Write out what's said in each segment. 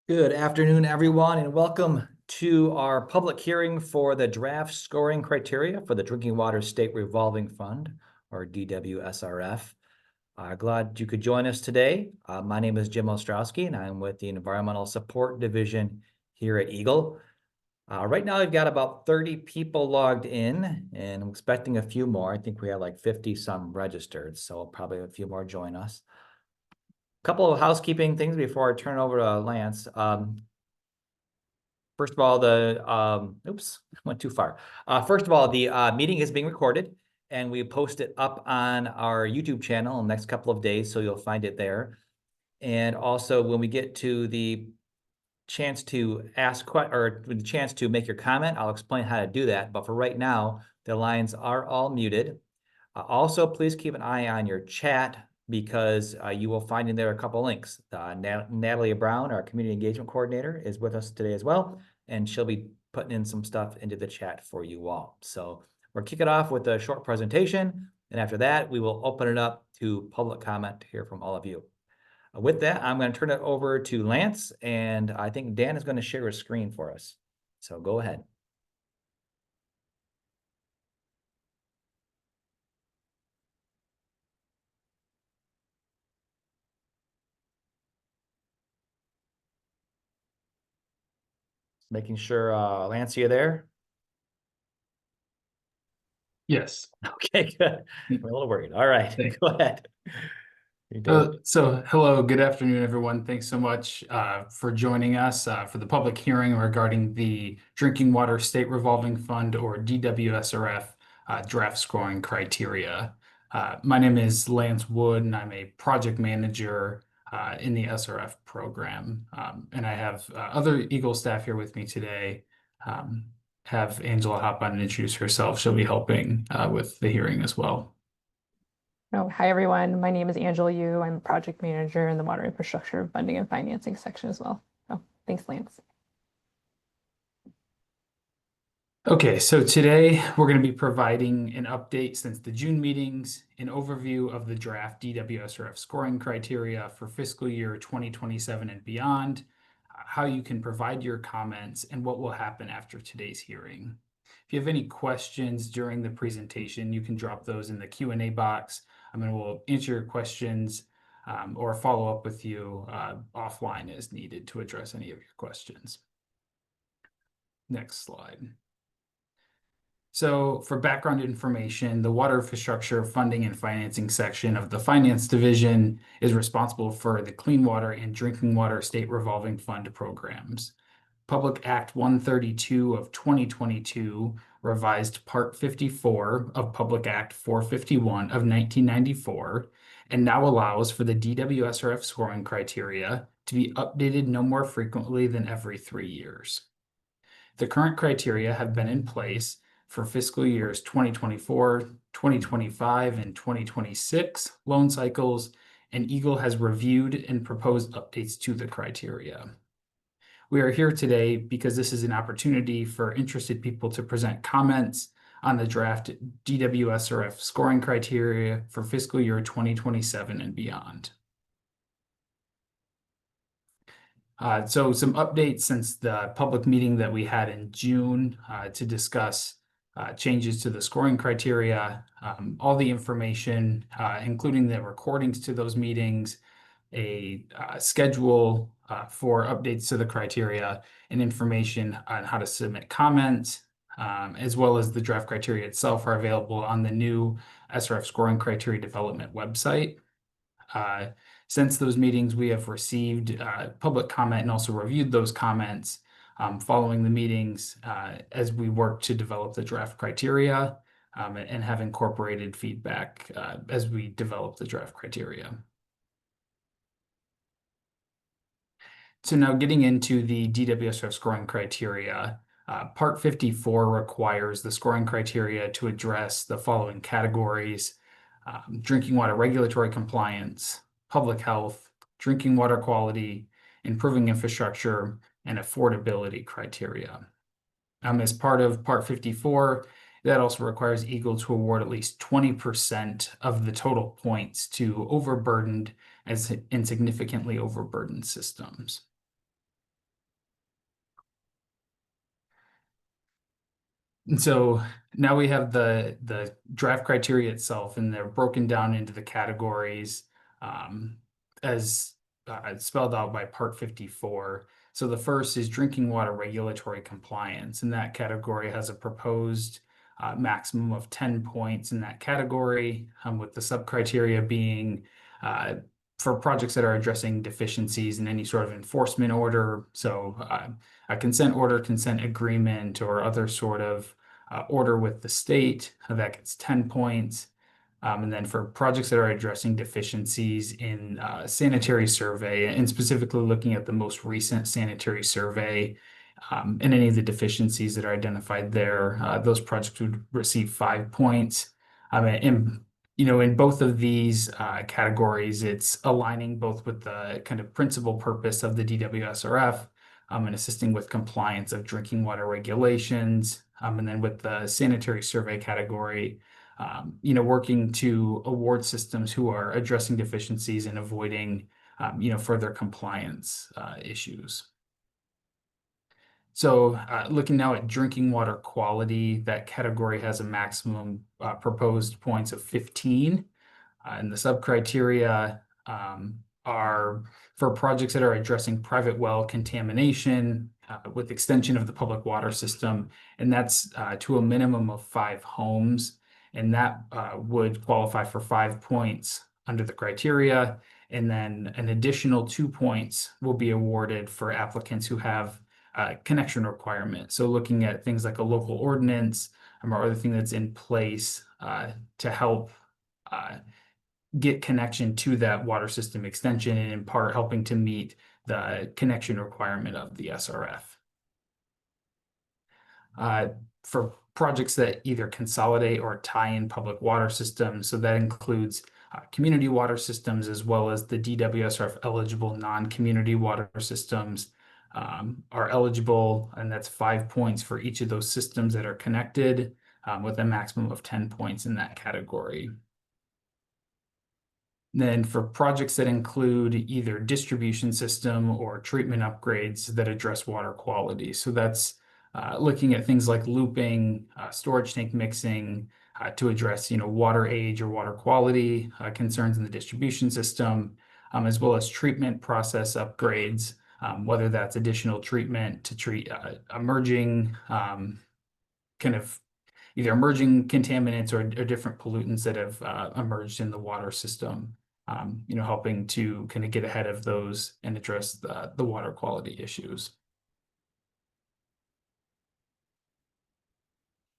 Good afternoon, everyone, and welcome to our public hearing for the draft scoring criteria for the Drinking Water State Revolving Fund, or DWSRF. Glad you could join us today. My name is Jim Ostrowski, and I'm with the Environmental Support Division here at EGLE. Right now, we've got about 30 people logged in, and I'm expecting a few more. I think we have like 50-some registered, so probably a few more join us. Couple of housekeeping things before I turn it over to Lance. First of all, oops, went too far. First of all, the meeting is being recorded and we post it up on our YouTube channel in the next couple of days, so you'll find it there. And also, when we get to the chance to ask or the chance to make your comment, I'll explain how to do that. But for right now, the lines are all muted. Also, please keep an eye on your chat because you will find in there a couple links. Natalie Brown, our community engagement coordinator, is with us today as well, and she'll be putting in some stuff into the chat for you all. So we'll kick it off with a short presentation, and after that, we will open it up to public comment to hear from all of you. With that, I'm going to turn it over to Lance, and I think Dan is going to share a screen for us. So go ahead. Making sure, Lance, are you there? Yes. Okay, good. I'm a little worried. All right, Thanks. go ahead. So hello, good afternoon, everyone. Thanks so much for joining us for the public hearing regarding the Drinking Water State Revolving Fund, or DWSRF, draft scoring criteria. My name is Lance Wood, and I'm a project manager in the SRF program. And I have other EGLE staff here with me today. Have Angela hop on and introduce herself. She'll be helping with the hearing as well. Oh, hi, everyone. My name is Angela Yu. I'm a project manager in the Water Infrastructure Funding and Financing section as well. Oh, thanks, Lance. Okay, so today we're going to be providing an update since the June meetings, an overview of the draft DWSRF scoring criteria for fiscal year 2027 and beyond, how you can provide your comments, and what will happen after today's hearing. If you have any questions during the presentation, you can drop those in the Q&A box, and we'll answer your questions or follow up with you offline as needed to address any of your questions. Next slide. So for background information, the Water Infrastructure Funding and Financing section of the Finance Division is responsible for the Clean Water and Drinking Water State Revolving Fund programs. Public Act 132 of 2022 revised Part 54 of Public Act 451 of 1994 and now allows for the DWSRF scoring criteria to be updated no more frequently than every 3 years. The current criteria have been in place for fiscal years 2024, 2025, and 2026 loan cycles, and EGLE has reviewed and proposed updates to the criteria. We are here today because this is an opportunity for interested people to present comments on the draft DWSRF scoring criteria for fiscal year 2027 and beyond. So some updates since the public meeting that we had in June to discuss changes to the scoring criteria, all the information, including the recordings to those meetings, a schedule for updates to the criteria, and information on how to submit comments, as well as the draft criteria itself, are available on the new SRF scoring criteria development website. Since those meetings, we have received public comment and also reviewed those comments following the meetings as we work to develop the draft criteria and have incorporated feedback as we develop the draft criteria. So now getting into the DWSRF scoring criteria, Part 54 requires the scoring criteria to address the following categories: drinking water regulatory compliance, public health, drinking water quality, improving infrastructure, and affordability criteria. As part of Part 54, that also requires EGLE to award at least 20% of the total points to overburdened and significantly overburdened systems. And so now we have the draft criteria itself, and they're broken down into the categories as spelled out by Part 54. So the first is drinking water regulatory compliance, and that category has a proposed maximum of 10 points in that category, with the sub-criteria being for projects that are addressing deficiencies in any sort of enforcement order. So a consent order, consent agreement, or other sort of order with the state, that gets 10 points. And then for projects that are addressing deficiencies in sanitary survey, and specifically looking at the most recent sanitary survey, and any of the deficiencies that are identified there, those projects would receive 5 points. And in both of these categories, it's aligning both with the kind of principal purpose of the DWSRF, and assisting with compliance of drinking water regulations. And then with the sanitary survey category, working to award systems who are addressing deficiencies and avoiding, further compliance issues. So looking now at drinking water quality, that category has a maximum proposed points of 15. And the sub-criteria are for projects that are addressing private well contamination with extension of the public water system, and that's to a minimum of 5 homes, and that would qualify for 5 points under the criteria, and then an additional 2 points will be awarded for applicants who have connection requirement. So looking at things like a local ordinance or other thing that's in place to help get connection to that water system extension, and in part helping to meet the connection requirement of the SRF. For projects that either consolidate or tie in public water systems, so that includes community water systems as well as the DWSRF eligible non-community water systems are eligible, and that's 5 points for each of those systems that are connected, with a maximum of 10 points in that category. Then for projects that include either distribution system or treatment upgrades that address water quality. So that's looking at things like looping, storage tank mixing to address, water age or water quality concerns in the distribution system, as well as treatment process upgrades, whether that's additional treatment to treat emerging either emerging contaminants or different pollutants that have emerged in the water system, helping to kind of get ahead of those and address the water quality issues.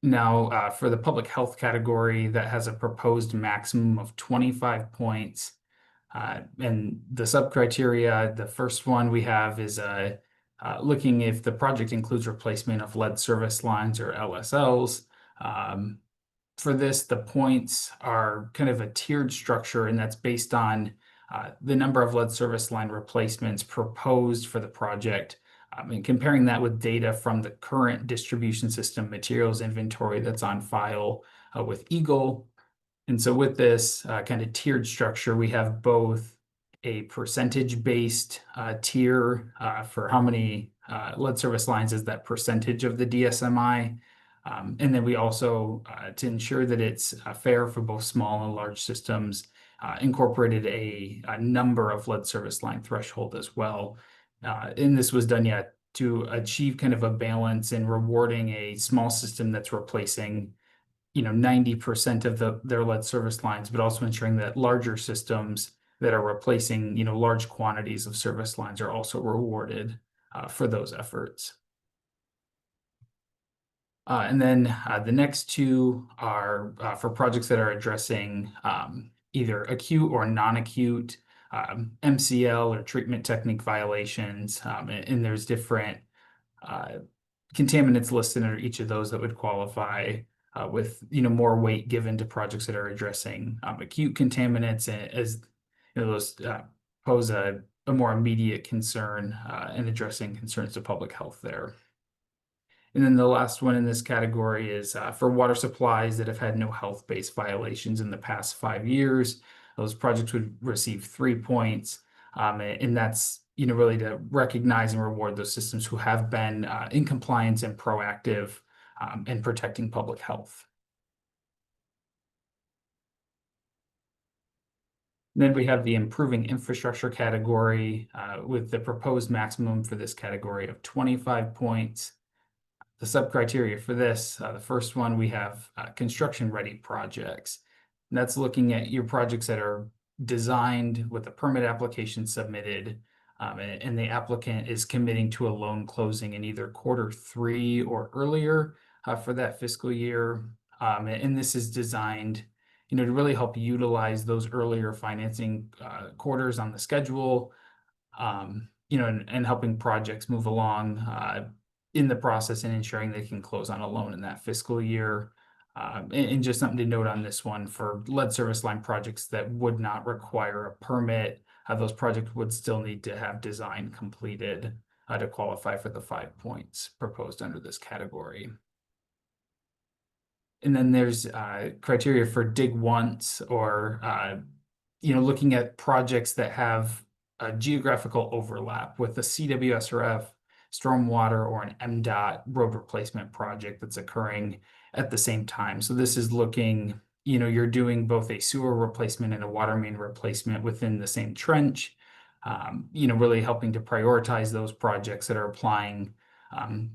Now, for the public health category, that has a proposed maximum of 25 points. And the sub-criteria, the first one we have is looking if the project includes replacement of lead service lines or LSLs. For this, the points are kind of a tiered structure, and that's based on the number of lead service line replacements proposed for the project, and comparing that with data from the current distribution system materials inventory that's on file with EGLE. And so with this kind of tiered structure, we have both a percentage-based tier for how many lead service lines is that percentage of the DSMI. And then we also, to ensure that it's fair for both small and large systems, incorporated a number of lead service line threshold as well. And this was done to achieve kind of a balance in rewarding a small system that's replacing 90% of their lead service lines, but also ensuring that larger systems that are replacing large quantities of service lines are also rewarded for those efforts. And then the next two are for projects that are addressing either acute or non-acute MCL or treatment technique violations. And there's different contaminants listed under each of those that would qualify with more weight given to projects that are addressing acute contaminants, as those pose a more immediate concern in addressing concerns to public health there. And then the last one in this category is for water supplies that have had no health-based violations in the past 5 years. Those projects would receive 3 points, and that's really to recognize and reward those systems who have been in compliance and proactive and protecting public health. Then we have the improving infrastructure category with the proposed maximum for this category of 25 points. The sub-criteria for this, the first one, we have construction-ready projects. And that's looking at your projects that are designed with a permit application submitted, and the applicant is committing to a loan closing in either Q3 or earlier for that fiscal year. And this is designed, to really help utilize those earlier financing quarters on the schedule, and helping projects move along in the process and ensuring they can close on a loan in that fiscal year. And just something to note on this one, for lead service line projects that would not require a permit, those projects would still need to have design completed to qualify for the 5 points proposed under this category. And then there's criteria for dig once, or looking at projects that have a geographical overlap with the CWSRF stormwater or an MDOT road replacement project that's occurring at the same time. So this is looking, you're doing both a sewer replacement and a water main replacement within the same trench, really helping to prioritize those projects that are applying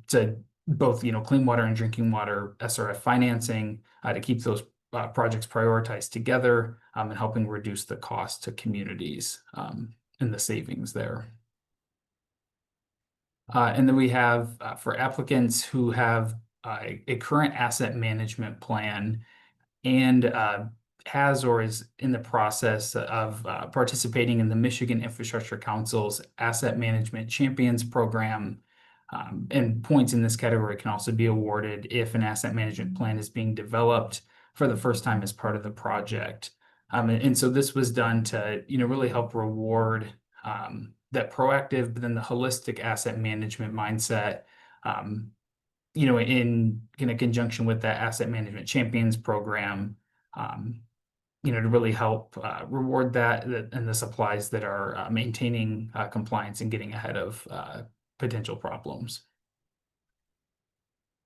to both, clean water and drinking water SRF financing to keep those projects prioritized together, and helping reduce the cost to communities and the savings there. And then we have for applicants who have a current asset management plan and has or is in the process of participating in the Michigan Infrastructure Council's Asset Management Champions Program. And points in this category can also be awarded if an asset management plan is being developed for the first time as part of the project. And so this was done to, really help reward that proactive, but then the holistic asset management mindset, in a conjunction with that Asset Management Champions Program, to really help reward that and the supplies that are maintaining compliance and getting ahead of potential problems.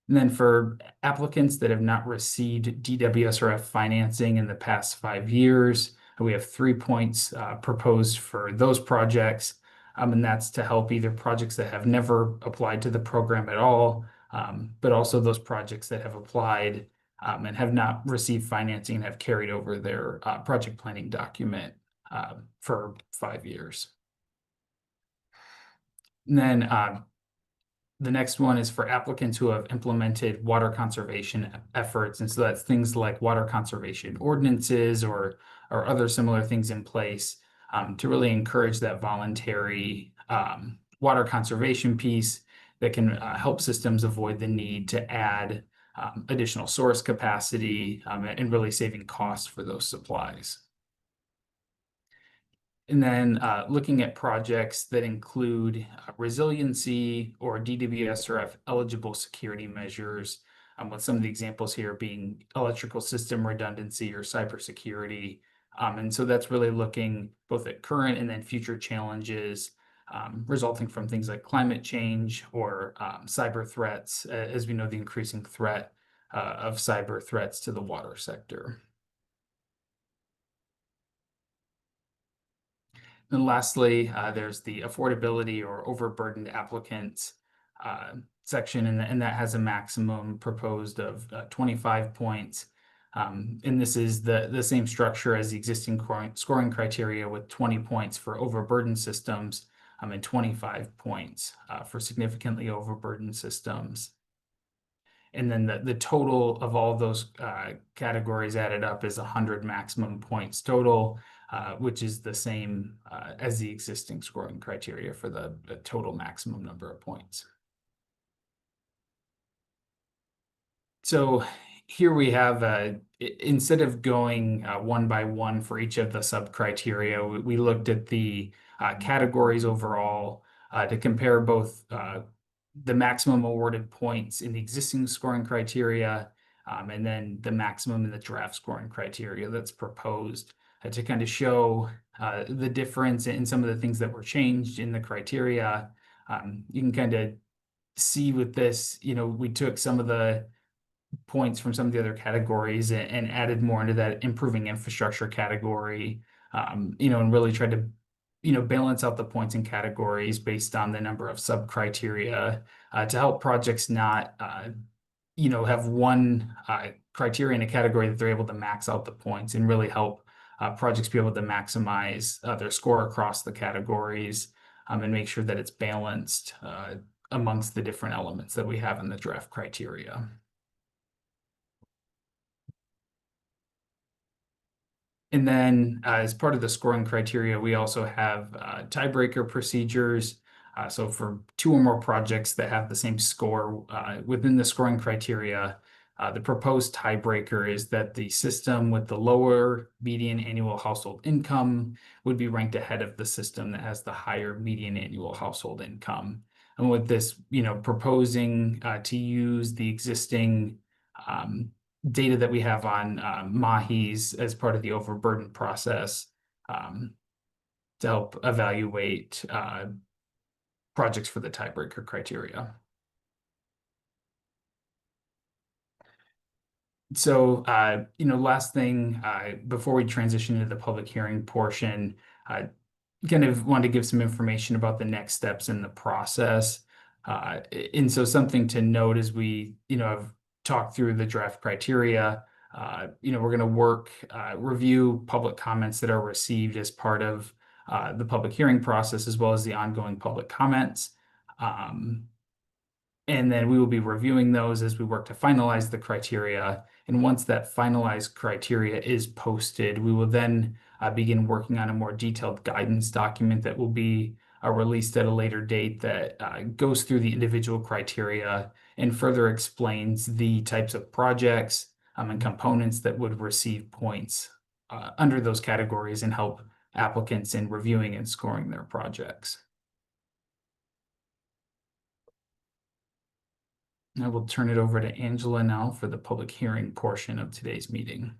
And then for applicants that have not received DWSRF financing in the past 5 years, we have 3 points proposed for those projects. And that's to help either projects that have never applied to the program at all, but also those projects that have applied and have not received financing and have carried over their project planning document for 5 years. And then the next one is for applicants who have implemented water conservation efforts. And so that's things like water conservation ordinances or other similar things in place to really encourage that voluntary water conservation piece that can help systems avoid the need to add additional source capacity and really saving costs for those supplies. And then looking at projects that include resiliency or DWSRF eligible security measures, with some of the examples here being electrical system redundancy or cybersecurity. And so that's really looking both at current and then future challenges resulting from things like climate change or cyber threats, as we know the increasing threat of cyber threats to the water sector. And lastly, there's the affordability or overburdened applicants section, and that has a maximum proposed of 25 points. And this is the same structure as the existing scoring criteria, with 20 points for overburdened systems and 25 points for significantly overburdened systems. And then the total of all those categories added up is 100 maximum points total, which is the same as the existing scoring criteria for the total maximum number of points. So here we have, instead of going one by one for each of the sub-criteria, we looked at the categories overall to compare both the maximum awarded points in the existing scoring criteria and then the maximum in the draft scoring criteria that's proposed to kind of show the difference in some of the things that were changed in the criteria. You can kind of see with this, we took some of the points from some of the other categories and added more into that improving infrastructure category, and really tried to, balance out the points and categories based on the number of sub criteria to help projects not, have one criteria in a category that they're able to max out the points and really help projects be able to maximize their score across the categories and make sure that it's balanced amongst the different elements that we have in the draft criteria. And then as part of the scoring criteria, we also have tiebreaker procedures. So for two or more projects that have the same score within the scoring criteria, the proposed tiebreaker is that the system with the lower median annual household income would be ranked ahead of the system that has the higher median annual household income. And with this, proposing to use the existing data that we have on MAHIs as part of the overburden process to help evaluate projects for the tiebreaker criteria. So, last thing before we transition into the public hearing portion, kind of want to give some information about the next steps in the process. And so something to note as we, have talked through the draft criteria, we're going to review public comments that are received as part of the public hearing process, as well as the ongoing public comments. And then we will be reviewing those as we work to finalize the criteria. And once that finalized criteria is posted, we will then begin working on a more detailed guidance document that will be released at a later date that goes through the individual criteria and further explains the types of projects and components that would receive points under those categories and help applicants in reviewing and scoring their projects. I will turn it over to Angela now for the public hearing portion of today's meeting.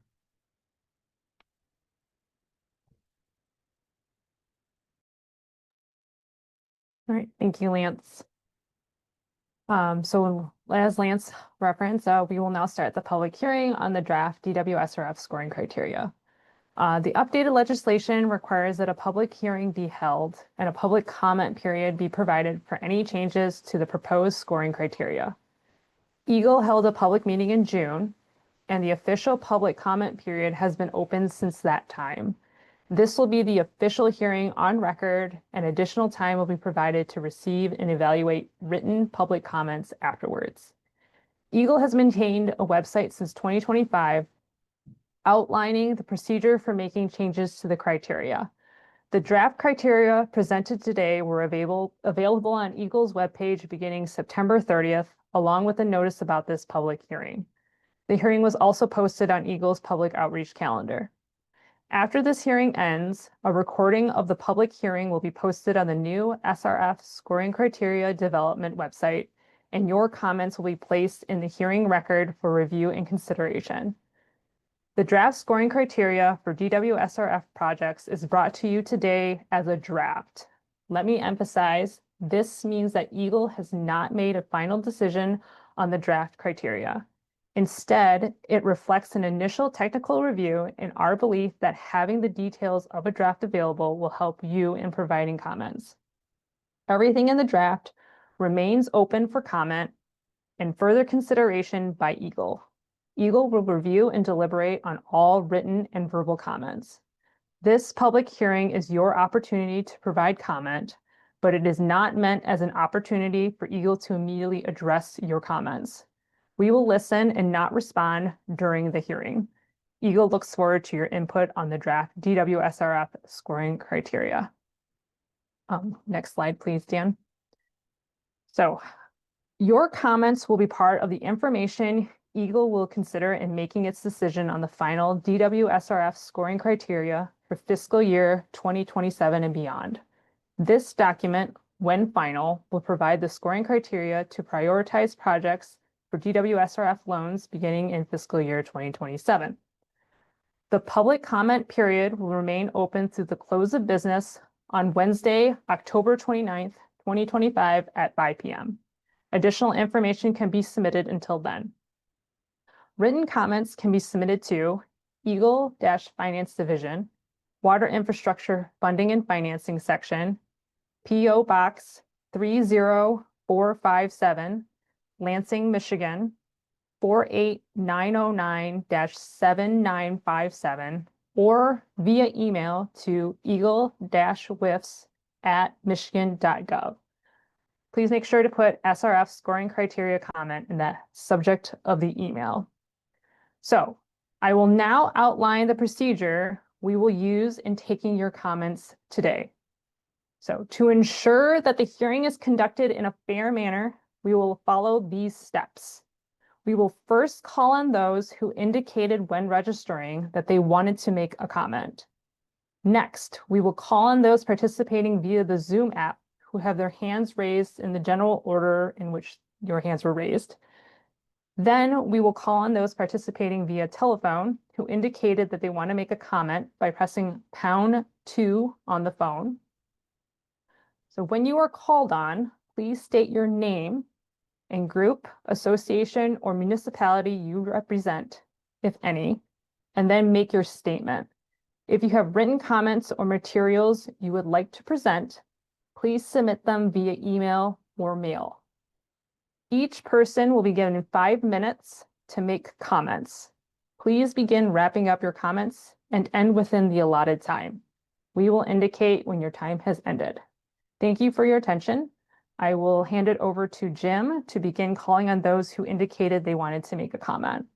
All right, thank you, Lance. So as Lance referenced, we will now start the public hearing on the draft DWSRF scoring criteria. The updated legislation requires that a public hearing be held and a public comment period be provided for any changes to the proposed scoring criteria. EGLE held a public meeting in June, and the official public comment period has been open since that time. This will be the official hearing on record, and additional time will be provided to receive and evaluate written public comments afterwards. EGLE has maintained a website since 2025 outlining the procedure for making changes to the criteria. The draft criteria presented today were available on EGLE's webpage beginning September 30th, along with a notice about this public hearing. The hearing was also posted on EGLE's public outreach calendar. After this hearing ends, a recording of the public hearing will be posted on the new SRF scoring criteria development website, and your comments will be placed in the hearing record for review and consideration. The draft scoring criteria for DWSRF projects is brought to you today as a draft. Let me emphasize, this means that EGLE has not made a final decision on the draft criteria. Instead, it reflects an initial technical review and our belief that having the details of a draft available will help you in providing comments. Everything in the draft remains open for comment and further consideration by EGLE. EGLE will review and deliberate on all written and verbal comments. This public hearing is your opportunity to provide comment, but it is not meant as an opportunity for EGLE to immediately address your comments. We will listen and not respond during the hearing. EGLE looks forward to your input on the draft DWSRF scoring criteria. Next slide, please, Dan. So your comments will be part of the information EGLE will consider in making its decision on the final DWSRF scoring criteria for fiscal year 2027 and beyond. This document, when final, will provide the scoring criteria to prioritize projects for DWSRF loans beginning in fiscal year 2027. The public comment period will remain open through the close of business on Wednesday, October 29th, 2025 at 5 p.m. Additional information can be submitted until then. Written comments can be submitted to EGLE-Finance Division, Water Infrastructure Funding and Financing Section, P.O. Box 30457, Lansing, Michigan, 48909-7957, or via email to EGLE-WIFs@Michigan.gov. Please make sure to put SRF scoring criteria comment in the subject of the email. So I will now outline the procedure we will use in taking your comments today. So to ensure that the hearing is conducted in a fair manner, we will follow these steps. We will first call on those who indicated when registering that they wanted to make a comment. Next, we will call on those participating via the Zoom app who have their hands raised in the general order in which your hands were raised. Then we will call on those participating via telephone who indicated that they want to make a comment by pressing #2 on the phone. So when you are called on, please state your name and group, association, or municipality you represent, if any, and then make your statement. If you have written comments or materials you would like to present, please submit them via email or mail. Each person will be given 5 minutes to make comments. Please begin wrapping up your comments and end within the allotted time. We will indicate when your time has ended. Thank you for your attention. I will hand it over to Jim to begin calling on those who indicated they wanted to make a comment.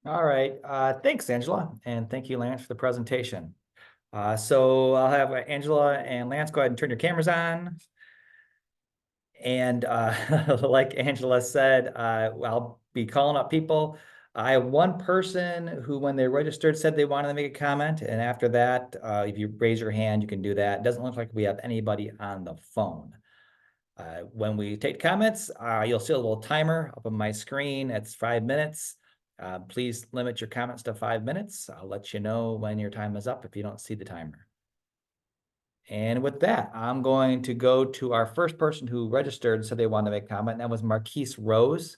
All right, thanks, Angela, and thank you, Lance, for the presentation. So I'll have Angela and Lance go ahead and turn your cameras on. And like Angela said, I'll be calling up people. I have one person who, when they registered, said they wanted to make a comment. And after that, if you raise your hand, you can do that. It doesn't look like we have anybody on the phone. When we take comments, you'll see a little timer up on my screen. It's 5 minutes. Please limit your comments to 5 minutes. I'll let you know when your time is up if you don't see the timer. And with that, I'm going to go to our first person who registered and said they wanted to make a comment, and that was Marquise Rose.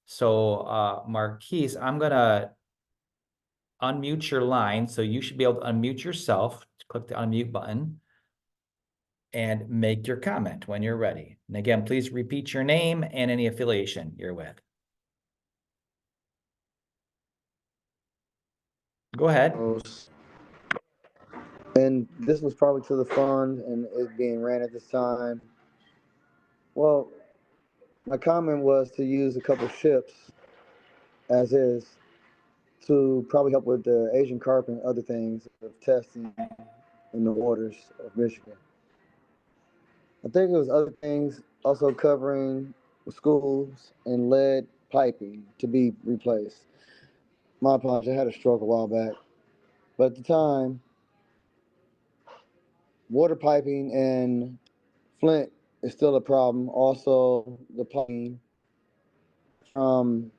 So Marquise, I'm gonna unmute your line. So you should be able to unmute yourself. Click the unmute button and make your comment when you're ready. And again, please repeat your name and any affiliation you're with. Go ahead. And this was probably to the fund and it being ran at this time. Well, my comment was to use a couple ships as is to probably help with the Asian carp and other things of testing in the waters of Michigan. I think it was other things also covering schools and lead piping to be replaced. My apologies, I had a stroke a while back. But at the time, water piping and Flint is still a problem. Also, the piping from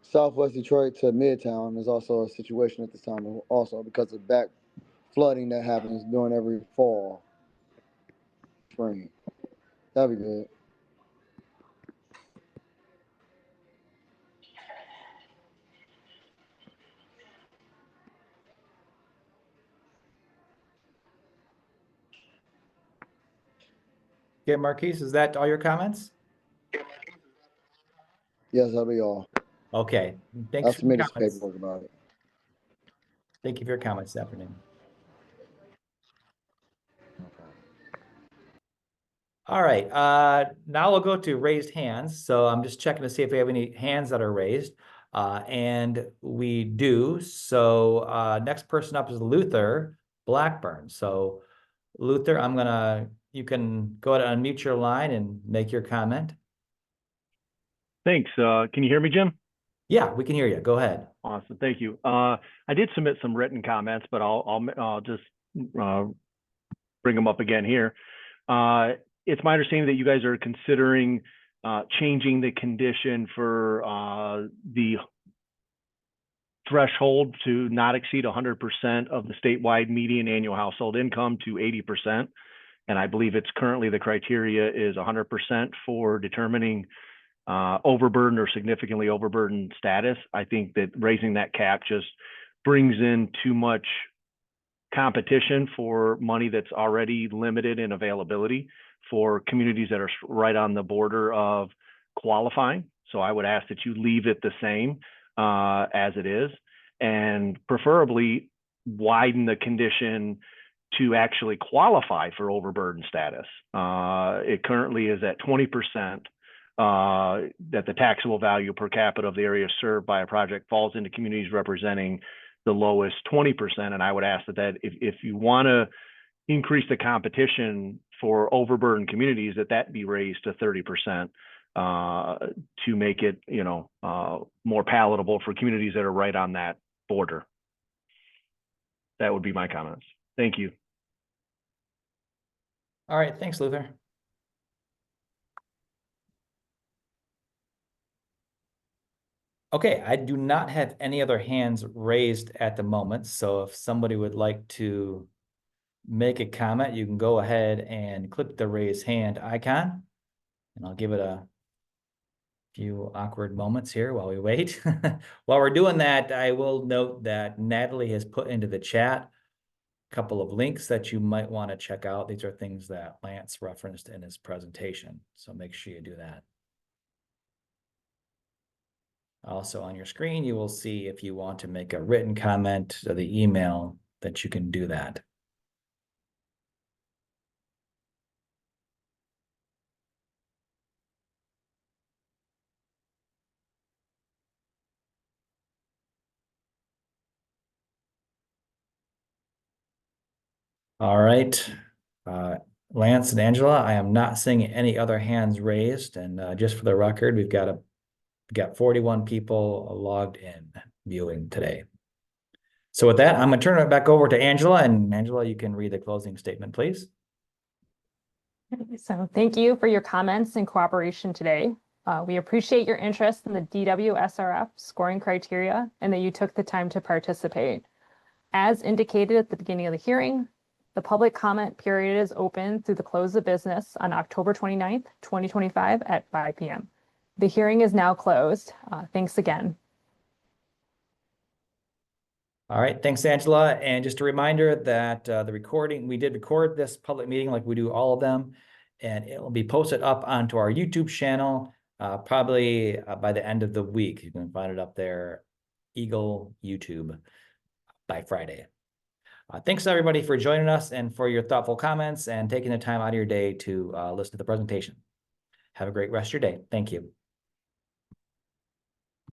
Southwest Detroit to Midtown is also a situation at this time, also because of back flooding that happens during every fall, spring. That'd be good. Okay, Marquise, is that all your comments? Yes, that'll be all. Okay, I thanks for your submitted some comments. paperwork about it. Thank you for your comments this afternoon. All right, now we'll go to raised hands. So I'm just checking to see if we have any hands that are raised. And we do. So next person up is Luther Blackburn. So Luther, you can go ahead and unmute your line and make your comment. Thanks. Can you hear me, Jim? Yeah, we can hear you. Go ahead. Awesome. Thank you. I did submit some written comments, but I'll just bring them up again here. It's my understanding that you guys are considering changing the condition for the threshold to not exceed 100% of the statewide median annual household income to 80%. And I believe it's currently the criteria is 100% for determining overburdened or significantly overburdened status. I think that raising that cap just brings in too much competition for money that's already limited in availability for communities that are right on the border of qualifying. So I would ask that you leave it the same as it is, and preferably widen the condition to actually qualify for overburden status. It currently is at 20%, that the taxable value per capita of the area served by a project falls into communities representing the lowest 20%. And I would ask that if you want to increase the competition for overburdened communities, that be raised to 30%, to make it, more palatable for communities that are right on that border. That would be my comments. Thank you. All right, thanks, Luther. Okay, I do not have any other hands raised at the moment, so if somebody would like to make a comment, you can go ahead and click the raise hand icon, and I'll give it a few awkward moments here while we wait. While we're doing that, I will note that Natalie has put into the chat a couple of links that you might want to check out. These are things that Lance referenced in his presentation, so make sure you do that. Also on your screen, you will see if you want to make a written comment to the email that you can do that. All right, Lance and Angela, I am not seeing any other hands raised, and just for the record, we've got 41 people logged in viewing today. So with that, I'm going to turn it back over to Angela, and Angela, you can read the closing statement, please. So thank you for your comments and cooperation today. We appreciate your interest in the DWSRF scoring criteria and that you took the time to participate. As indicated at the beginning of the hearing, the public comment period is open through the close of business on October 29th, 2025 at 5 p.m. The hearing is now closed. Thanks again. All right, thanks, Angela. And just a reminder that we did record this public meeting like we do all of them, and it will be posted up onto our YouTube channel probably by the end of the week. You can find it up there, EGLE YouTube, by Friday. Thanks, everybody, for joining us and for your thoughtful comments and taking the time out of your day to listen to the presentation. Have a great rest of your day. Thank you.